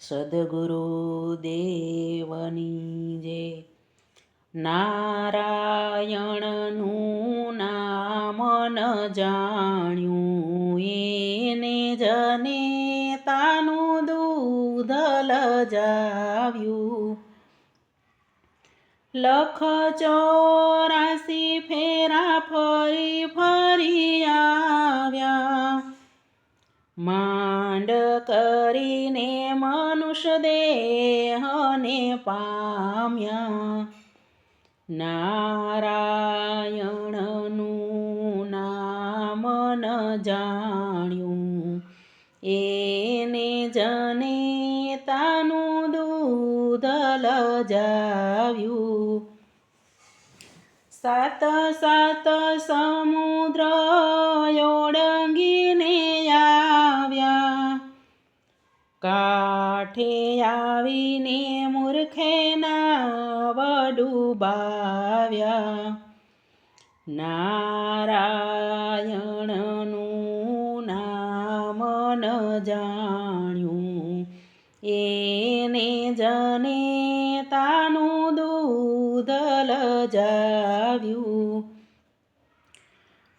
સદ્ગુરુદેવની જય. નારાયણનું નામ ન જાણ્યું એને જને તાનું દૂધ લજાવ્યું. લખ 84 ફેરા ફરી ફરી આવ્યા, માંડ કરીને મનુષ્ય દેહને પામ્યા. નારાયણનું નામ ન જાણ્યું એને જને તાનું દૂધ લજાવ્યું. 7 સમુદ્ર ઓળંગીને આવ્યા, કાંઠે આવીને મૂર્ખે નાવ ડૂબાવ્યા. નારાયણનું નામ ન જાણ્યું એને જને તાનું દૂધ લજાવ્યું.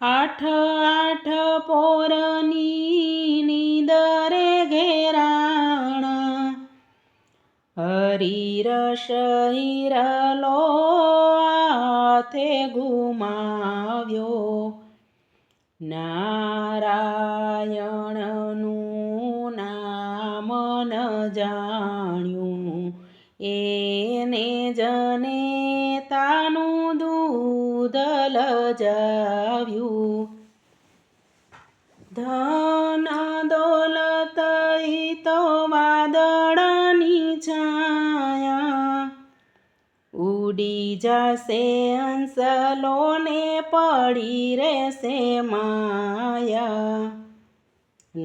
8 પોરની નીંદરે ઘેરાણા, હરિરસ હિરલો હાથે ગુમાવ્યો. નારાયણનું નામ ન જાણ્યું એને જને તાનું દૂધ લજાવ્યું. ધન દોલત ઈ તો વાદળની છાયા, ઉડી જશે હંસલોને પડી રહેશે માયા.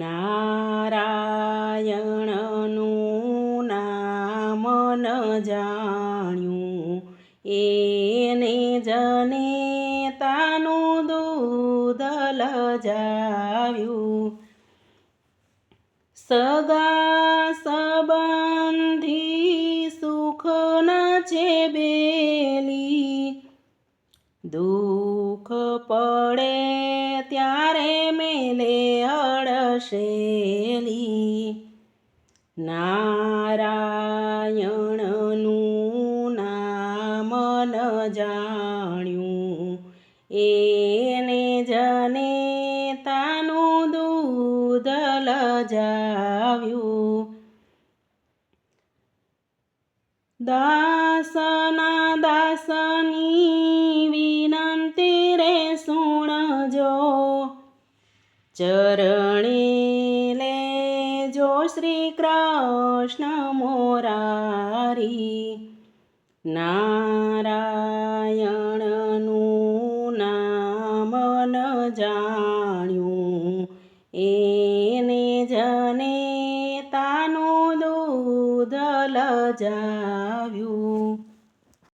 નારાયણનું નામ ન જાણ્યું એને જને તાનું દૂધ લજાવ્યું. સગા સંબંધી સુખ ન છે બેલી, દુઃખ પડે ત્યારે મેલે અડસેલી. નારાયણનું નામ ન જાણ્યું એને જને તાનું દૂધ લજાવ્યું. દાસના દાસની વિનંતી રે સુણજો, ચરણે લેજો શ્રી કૃષ્ણ મોરારી. નારાયણનું નામ ન જાણ્યું એને જને તાનું દૂધ લજાવ્યું.